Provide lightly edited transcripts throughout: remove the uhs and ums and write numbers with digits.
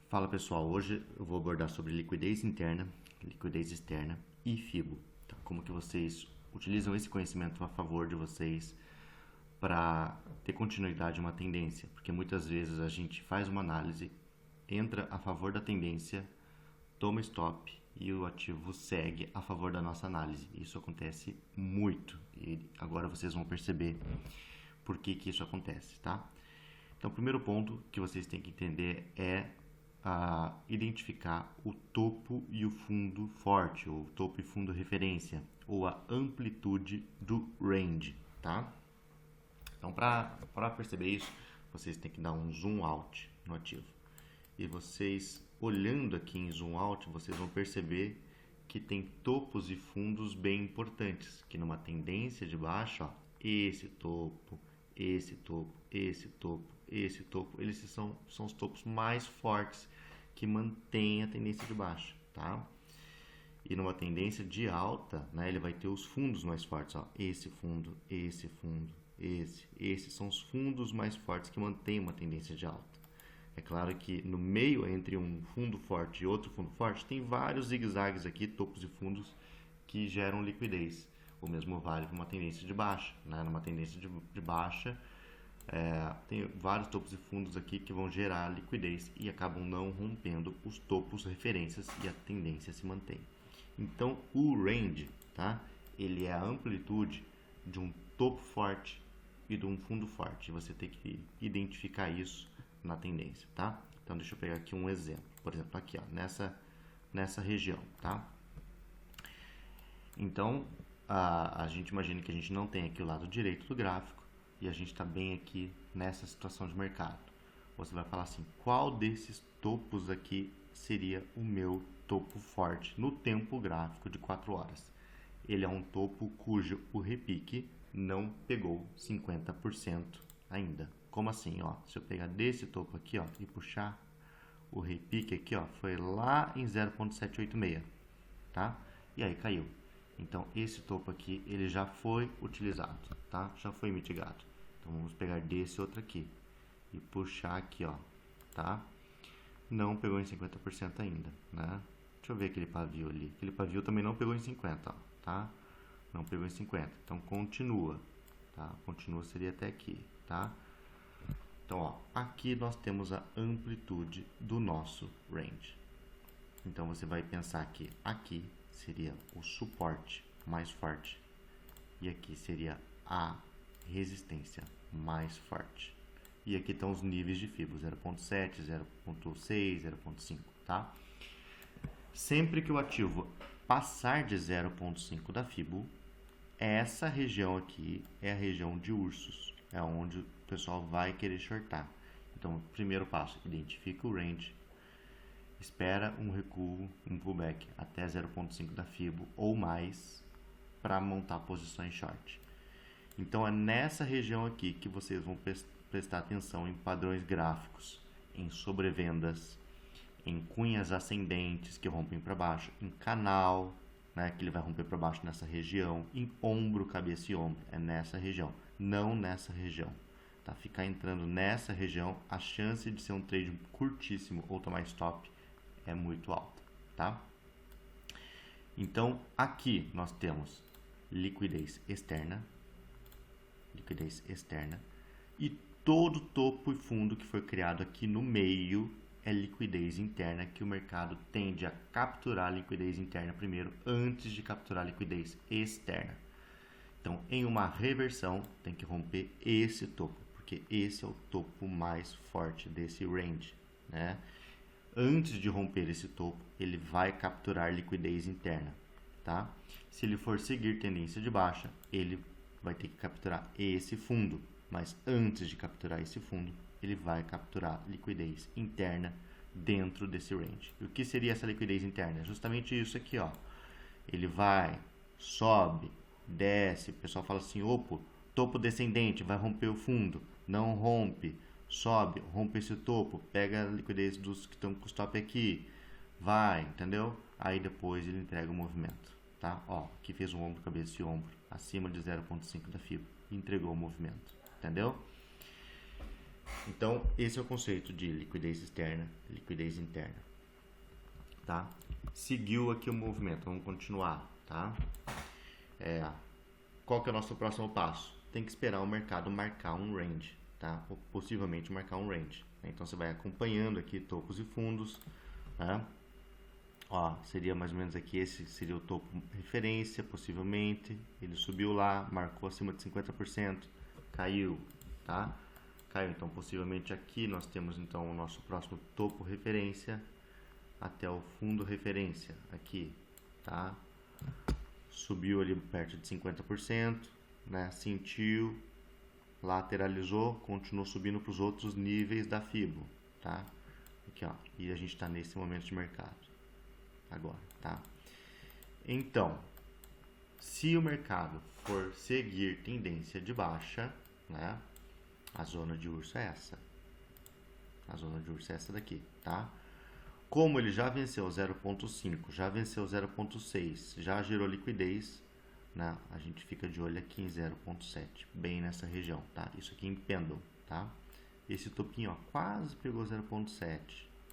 Fala pessoal, hoje eu vou abordar sobre liquidez interna, liquidez externa e FIBO. Tá? Como que vocês utilizam esse conhecimento a favor de vocês para ter continuidade em uma tendência, porque muitas vezes a gente faz uma análise, entra a favor da tendência, toma stop e o ativo segue a favor da nossa análise. Isso acontece muito e agora vocês vão perceber por que isso acontece, tá? Então, o primeiro ponto que vocês têm que entender é identificar o topo e o fundo forte, ou topo e fundo referência, ou a amplitude do range, tá? Então, para perceber isso, vocês têm que dar um zoom out no ativo. E vocês, olhando aqui em zoom out, vocês vão perceber que tem topos e fundos bem importantes, que numa tendência de baixa, ó, esse topo, esse topo, esse topo, esse topo, eles são os topos mais fortes que mantêm a tendência de baixa, tá? E numa tendência de alta, né, ele vai ter os fundos mais fortes, ó, esse fundo, esses são os fundos mais fortes que mantêm uma tendência de alta. É claro que no meio entre um fundo forte e outro fundo forte tem vários zigue-zagues aqui, topos e fundos que geram liquidez. O mesmo vale para uma tendência de baixa, né? Numa tendência de baixa, tem vários topos e fundos aqui que vão gerar liquidez e acabam não rompendo os topos referências e a tendência se mantém. Então, o range, tá? Ele é a amplitude de um topo forte e de um fundo forte. Você tem que identificar isso na tendência, tá? Então, deixa eu pegar aqui um exemplo. Por exemplo, aqui, ó, nessa região, tá? Então, a gente imagina que a gente não tem aqui o lado direito do gráfico e a gente está bem aqui nessa situação de mercado. Você vai falar assim, qual desses topos aqui seria o meu topo forte no tempo gráfico de 4 horas? Ele é um topo cujo o repique não pegou 50% ainda. Como assim? Ó, se eu pegar desse topo aqui, ó, e puxar, o repique aqui, ó, foi lá em 0,786, tá? E aí caiu. Então, esse topo aqui, ele já foi utilizado, tá? Já foi mitigado. Então, vamos pegar desse outro aqui e puxar aqui, ó, tá? Não pegou em 50% ainda, né? Deixa eu ver aquele pavio ali. Aquele pavio também não pegou em 50, ó, tá? Não pegou em 50. Então, continua, tá? Continua seria até aqui, tá? Então, ó, aqui nós temos a amplitude do nosso range. Então, você vai pensar que aqui seria o suporte mais forte e aqui seria a resistência mais forte. E aqui estão os níveis de FIBO, 0.7, 0.6, 0.5, tá? Sempre que o ativo passar de 0.5 da FIBO, essa região aqui é a região de ursos, é onde o pessoal vai querer shortar. Então, primeiro passo, identifica o range, espera um recuo, um pullback até 0.5 da FIBO ou mais para montar posições short. Então, é nessa região aqui que vocês vão prestar atenção em padrões gráficos, em sobrevendas, em cunhas ascendentes que rompem para baixo, em canal, né, que ele vai romper para baixo nessa região, em ombro, cabeça e ombro, é nessa região, não nessa região. Tá? Ficar entrando nessa região, a chance de ser um trade curtíssimo ou tomar stop é muito alta, tá? Então, aqui nós temos liquidez externa e todo topo e fundo que foi criado aqui no meio é liquidez interna, que o mercado tende a capturar a liquidez interna primeiro, antes de capturar a liquidez externa. Então, em uma reversão, tem que romper esse topo, porque esse é o topo mais forte desse range, né? Antes de romper esse topo, ele vai capturar liquidez interna, tá? Se ele for seguir tendência de baixa, ele vai ter que capturar esse fundo, mas antes de capturar esse fundo, ele vai capturar liquidez interna dentro desse range. E o que seria essa liquidez interna? Justamente isso aqui, ó. Ele vai, sobe, desce, o pessoal fala assim, opa, topo descendente, vai romper o fundo, não rompe, sobe, rompe esse topo, pega a liquidez dos que estão com stop aqui, vai, entendeu? Aí depois ele entrega o movimento, tá? Ó, aqui fez um ombro, cabeça e ombro, acima de 0.5 da FIBO, entregou o movimento, entendeu? Então, esse é o conceito de liquidez externa, liquidez interna, tá? Seguiu aqui o movimento, vamos continuar, tá? Qual que é o nosso próximo passo? Tem que esperar o mercado marcar um range, tá? Ou possivelmente marcar um range. Então, você vai acompanhando aqui topos e fundos, né? Ó, seria mais ou menos aqui, esse seria o topo referência, possivelmente. Ele subiu lá, marcou acima de 50%, caiu, tá? Caiu, então possivelmente aqui nós temos então o nosso próximo topo referência até o fundo referência, aqui, tá? Subiu ali perto de 50%, né? Sentiu, lateralizou, continuou subindo para os outros níveis da Fibo, tá? Aqui, ó, e a gente está nesse momento de mercado agora, tá? Então, se o mercado for seguir tendência de baixa, né? A zona de urso é essa. A zona de urso é essa daqui, tá? Como ele já venceu 0.5, já venceu 0.6, já gerou liquidez, né? A gente fica de olho aqui em 0.7, bem nessa região, tá? Isso aqui em pendulum, tá? Esse topinho, ó, quase pegou 0.7.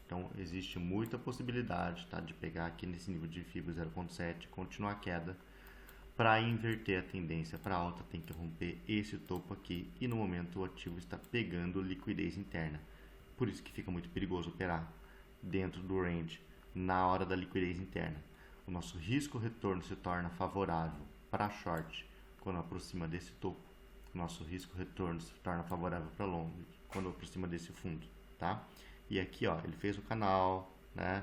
Então, existe muita possibilidade, tá, de pegar aqui nesse nível de FIBO 0.7, continuar a queda. Para inverter a tendência para alta, tem que romper esse topo aqui e no momento o ativo está pegando liquidez interna. Por isso que fica muito perigoso operar dentro do range na hora da liquidez interna. O nosso risco-retorno se torna favorável para short quando aproxima desse topo. O nosso risco-retorno se torna favorável para long quando aproxima desse fundo, tá? E aqui, ó, ele fez o canal, né?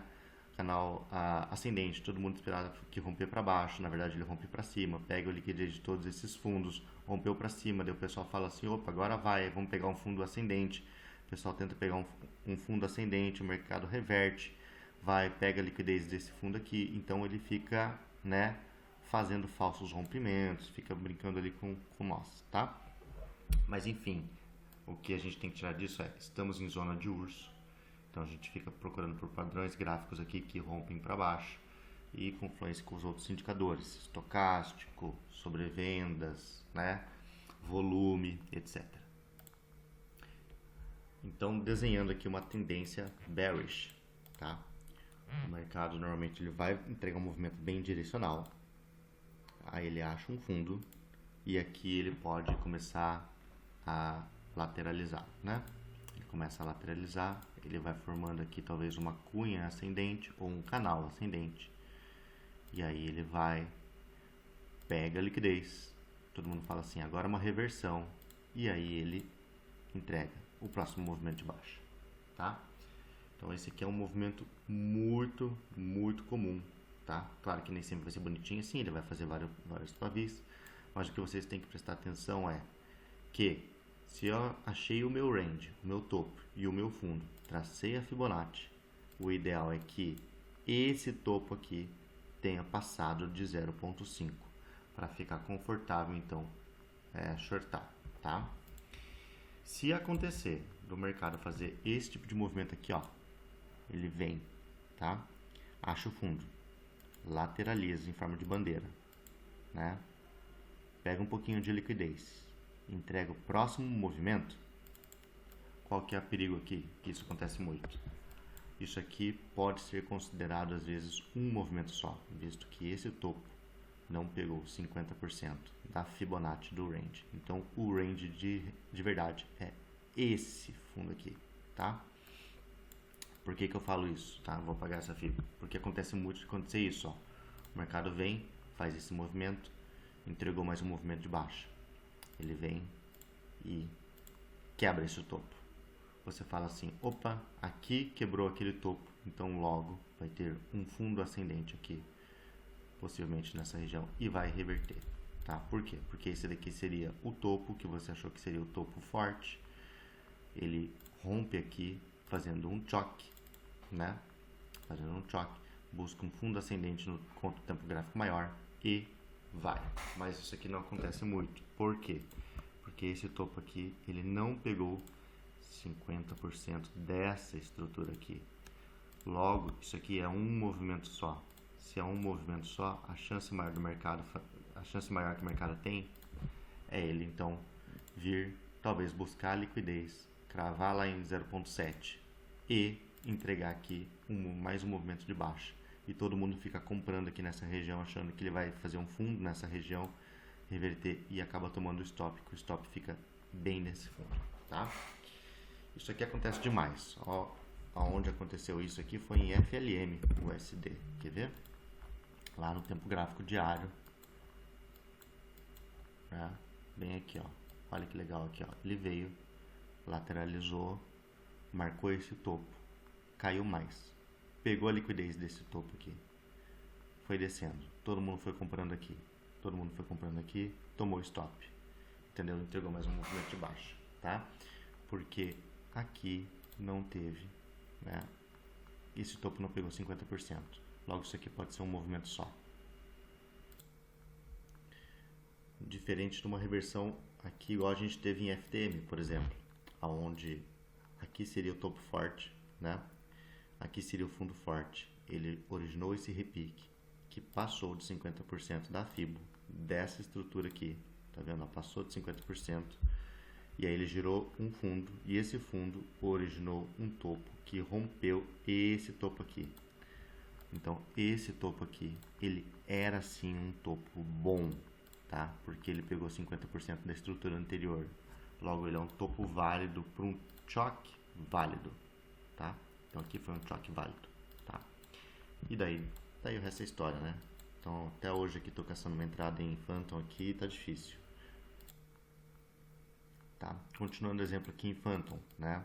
Canal ascendente, todo mundo esperava que romper para baixo, na verdade ele rompe para cima, pega a liquidez de todos esses fundos, rompeu para cima, daí o pessoal fala assim, opa, agora vai, vamos pegar um fundo ascendente, o pessoal tenta pegar um fundo ascendente, o mercado reverte, vai, pega a liquidez desse fundo aqui, então ele fica, né, fazendo falsos rompimentos, fica brincando ali com nós, tá? Mas enfim, o que a gente tem que tirar disso é, estamos em zona de urso, então a gente fica procurando por padrões gráficos aqui que rompem para baixo e confluência com os outros indicadores, estocástico, sobrevendas, né, volume, etc. Então, desenhando aqui uma tendência bearish, tá? O mercado normalmente ele vai entregar um movimento bem direcional, aí ele acha um fundo e aqui ele pode começar a lateralizar, né? Ele começa a lateralizar, ele vai formando aqui talvez uma cunha ascendente ou um canal ascendente. E aí ele vai, pega a liquidez, todo mundo fala assim, agora é uma reversão, e aí ele entrega o próximo movimento de baixa, tá? Então esse aqui é um movimento muito, muito comum, tá? Claro que nem sempre vai ser bonitinho assim, ele vai fazer vários pavis, mas o que vocês têm que prestar atenção é que se eu achei o meu range, o meu topo e o meu fundo, tracei a Fibonacci, o ideal é que esse topo aqui tenha passado de 0.5 para ficar confortável, então, shortar, tá? Se acontecer do mercado fazer esse tipo de movimento aqui, ó, ele vem, tá? Acha o fundo, lateraliza em forma de bandeira, né? Pega um pouquinho de liquidez, entrega o próximo movimento. Qual que é o perigo aqui? Que isso acontece muito. Isso aqui pode ser considerado às vezes um movimento só, visto que esse topo não pegou 50% da Fibonacci do range. Então o range de verdade é esse fundo aqui, tá? Por que eu falo isso? Tá? Vou apagar essa fibra. Porque acontece muito de acontecer isso, ó. O mercado vem, faz esse movimento, entregou mais um movimento de baixa. Ele vem e quebra esse topo. Você fala assim, opa, aqui quebrou aquele topo, então logo vai ter um fundo ascendente aqui, possivelmente nessa região, e vai reverter, tá? Por quê? Porque esse daqui seria o topo, que você achou que seria o topo forte, ele rompe aqui, fazendo um choque, né? Fazendo um choque, busca um fundo ascendente no tempo gráfico maior e vai. Mas isso aqui não acontece muito. Por quê? Porque esse topo aqui, ele não pegou 50% dessa estrutura aqui. Logo, isso aqui é um movimento só. Se é um movimento só, a chance maior que o mercado tem é ele então vir, talvez buscar liquidez, cravar lá em 0.7 e entregar aqui mais um movimento de baixa. E todo mundo fica comprando aqui nessa região, achando que ele vai fazer um fundo nessa região, reverter e acaba tomando o stop, que o stop fica bem nesse fundo, tá? Isso aqui acontece demais. Ó, aonde aconteceu isso aqui foi em FLM USD. Quer ver? Lá no tempo gráfico diário. Né? Bem aqui, ó. Olha que legal aqui, ó. Ele veio, lateralizou, marcou esse topo, caiu mais, pegou a liquidez desse topo aqui, foi descendo. Todo mundo foi comprando aqui. Todo mundo foi comprando aqui, tomou stop. Entendeu? Entregou mais um movimento de baixa, tá? Porque aqui não teve, né? Esse topo não pegou 50%. Logo, isso aqui pode ser um movimento só. Diferente de uma reversão aqui, igual a gente teve em FTM, por exemplo, aonde aqui seria o topo forte, né? Aqui seria o fundo forte. Ele originou esse repique, que passou de 50% da FIBO, dessa estrutura aqui, tá vendo? Passou de 50%. E aí ele girou um fundo, e esse fundo originou um topo que rompeu esse topo aqui. Então, esse topo aqui, ele era sim um topo bom, tá? Porque ele pegou 50% da estrutura anterior. Logo, ele é um topo válido para um choque válido, tá? Então, aqui foi um choque válido, tá? E daí o resto é história, né? Então, até hoje aqui tô caçando uma entrada em Phantom aqui, tá difícil. Tá? Continuando o exemplo aqui em Phantom, né?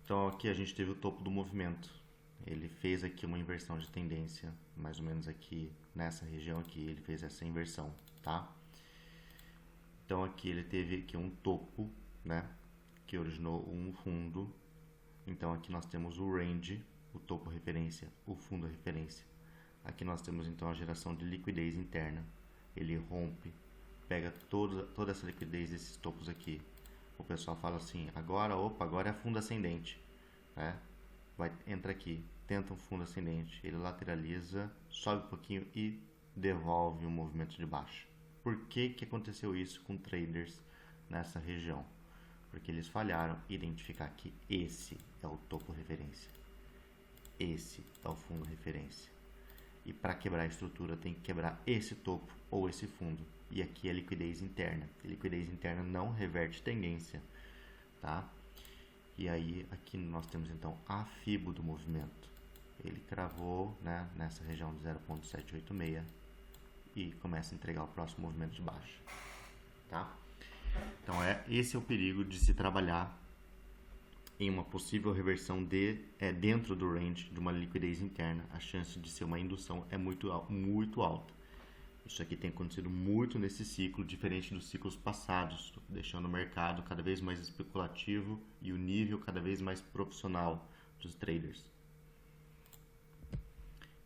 Então aqui a gente teve o topo do movimento. Ele fez aqui uma inversão de tendência, mais ou menos aqui nessa região aqui, ele fez essa inversão, tá? Então aqui ele teve aqui um topo, né? Que originou um fundo. Então aqui nós temos o range, o topo referência, o fundo referência. Aqui nós temos então a geração de liquidez interna. Ele rompe, pega toda essa liquidez desses topos aqui. O pessoal fala assim, agora é fundo ascendente, né? Entra aqui, tenta um fundo ascendente, ele lateraliza, sobe um pouquinho e devolve um movimento de baixa. Por que que aconteceu isso com traders nessa região? Porque eles falharam em identificar que esse é o topo referência, esse é o fundo referência. E para quebrar a estrutura tem que quebrar esse topo ou esse fundo. E aqui é liquidez interna. E liquidez interna não reverte tendência, tá? E aí aqui nós temos então a FIBO do movimento. Ele cravou, né, nessa região de 0.786 e começa a entregar o próximo movimento de baixa, tá? Então esse é o perigo de se trabalhar em uma possível reversão dentro do range de uma liquidez interna. A chance de ser uma indução é muito alta. Isso aqui tem acontecido muito nesse ciclo, diferente dos ciclos passados, deixando o mercado cada vez mais especulativo e o nível cada vez mais profissional dos traders.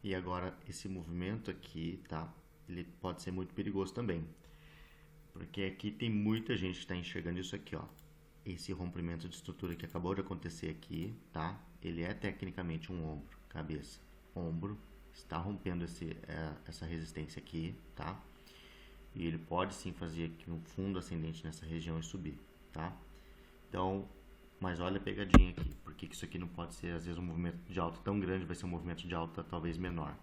E agora esse movimento aqui, tá? Ele pode ser muito perigoso também, porque aqui tem muita gente que está enxergando isso aqui, ó. Esse rompimento de estrutura que acabou de acontecer aqui, tá? Ele é tecnicamente um ombro, cabeça, ombro. Está rompendo essa resistência aqui, tá? E ele pode sim fazer aqui um fundo ascendente nessa região e subir, tá? Então, mas olha a pegadinha aqui. Por que isso aqui não pode ser, às vezes, um movimento de alta tão grande, vai ser um movimento de alta talvez menor?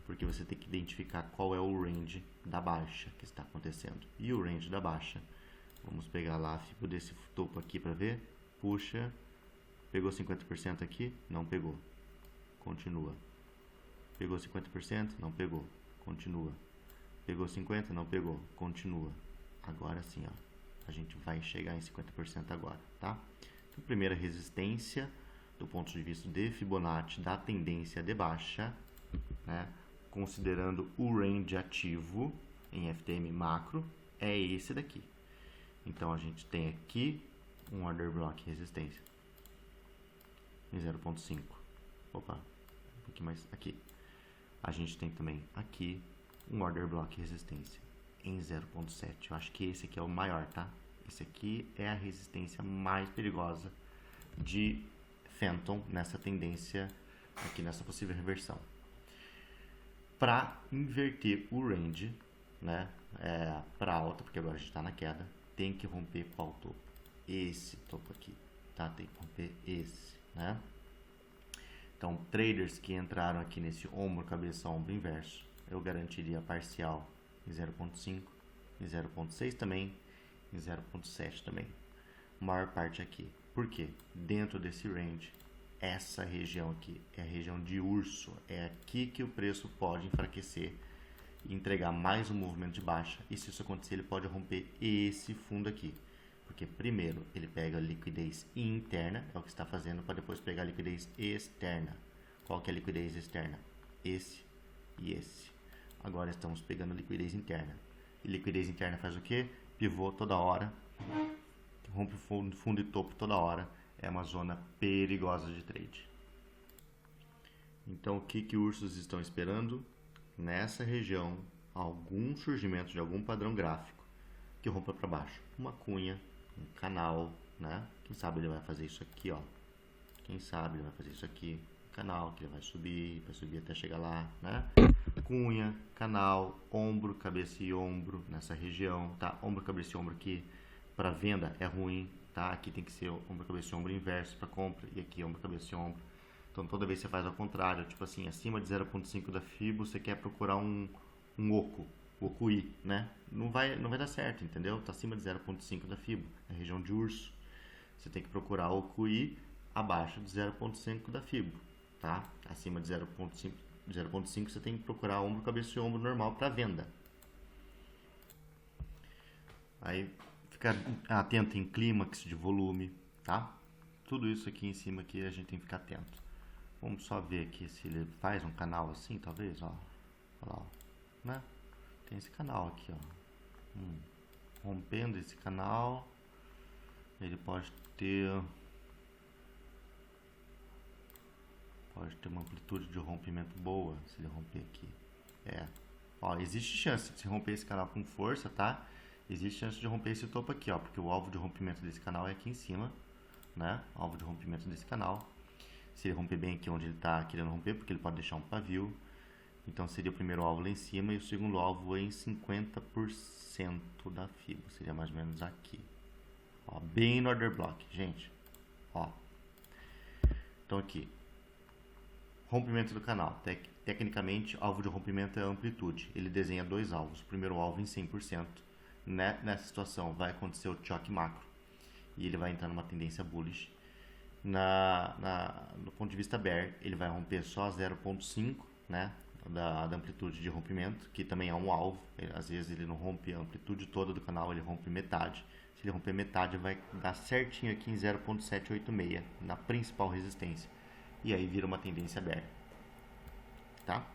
Porque você tem que identificar qual é o range da baixa que está acontecendo. E o range da baixa, vamos pegar lá a FIBO desse topo aqui para ver. Puxa, pegou 50% aqui? Não pegou. Continua. Pegou 50%? Não pegou. Continua. Pegou 50%? Não pegou. Continua. Agora sim, ó. A gente vai chegar em 50% agora, tá? Então, primeira resistência, do ponto de vista de Fibonacci, da tendência de baixa, né? Considerando o range ativo em FTM macro, é esse daqui. Então, a gente tem aqui um order block resistência em 0.5. Opa, um pouquinho mais aqui. A gente tem também aqui um order block resistência em 0.7. Eu acho que esse aqui é o maior, tá? Esse aqui é a resistência mais perigosa de Phantom nessa tendência aqui, nessa possível reversão. Para inverter o range, né, para alta, porque agora a gente está na queda, tem que romper qual topo? esse topo aqui, tá? Tem que romper esse, né? Então, traders que entraram aqui nesse ombro, cabeça, ombro inverso, eu garantiria parcial em 0.5, em 0.6 também, em 0.7 também. Maior parte aqui. Por quê? Dentro desse range, essa região aqui é a região de urso. É aqui que o preço pode enfraquecer e entregar mais um movimento de baixa. E se isso acontecer, ele pode romper esse fundo aqui. Porque primeiro ele pega a liquidez interna, é o que está fazendo, para depois pegar a liquidez externa. Qual que é a liquidez externa? Esse e esse. Agora estamos pegando a liquidez interna. E liquidez interna faz o quê? Pivô toda hora, rompe fundo e topo toda hora. É uma zona perigosa de trade. Então o que ursos estão esperando? Nessa região, algum surgimento de algum padrão gráfico que rompa para baixo. Uma cunha, um canal, né? Quem sabe ele vai fazer isso aqui, ó. Quem sabe ele vai fazer isso aqui. Canal que ele vai subir até chegar lá, né? Cunha, canal, ombro, cabeça e ombro nessa região, tá? Ombro, cabeça e ombro aqui para venda é ruim, tá? Aqui tem que ser ombro, cabeça e ombro inverso para compra e aqui ombro, cabeça e ombro. Então toda vez você faz ao contrário, tipo assim, acima de 0.5 da FIBO, você quer procurar um OKUI, né? Não vai dar certo, entendeu? Tá acima de 0.5 da FIBO, é região de urso. Você tem que procurar o OKUI abaixo de 0.5 da FIBO, tá? Acima de 0.5 você tem que procurar ombro, cabeça e ombro normal para venda. Aí ficar atento em clímax de volume, tá? Tudo isso aqui em cima aqui a gente tem que ficar atento. Vamos só ver aqui se ele faz um canal assim, talvez, ó. Olha lá, ó, né? Tem esse canal aqui, ó. Rompendo esse canal, ele pode ter uma amplitude de rompimento boa se ele romper aqui. Ó, existe chance de se romper esse canal com força, tá? Existe chance de romper esse topo aqui, ó, porque o alvo de rompimento desse canal é aqui em cima, né? Alvo de rompimento desse canal. Se ele romper bem aqui onde ele está querendo romper, porque ele pode deixar um pavio, então seria o primeiro alvo lá em cima e o segundo alvo em 50% da FIBO, seria mais ou menos aqui. Ó, bem no order block, gente. Ó. Então aqui, rompimento do canal. Tecnicamente, alvo de rompimento é a amplitude. Ele desenha dois alvos. O primeiro alvo em 100%. Nessa situação vai acontecer o choque macro e ele vai entrar numa tendência bullish. No ponto de vista bear, ele vai romper só 0.5, né, da amplitude de rompimento, que também é um alvo. Às vezes ele não rompe a amplitude toda do canal, ele rompe metade. Se ele romper metade, vai dar certinho aqui em 0.786, na principal resistência. E aí vira uma tendência bear, tá?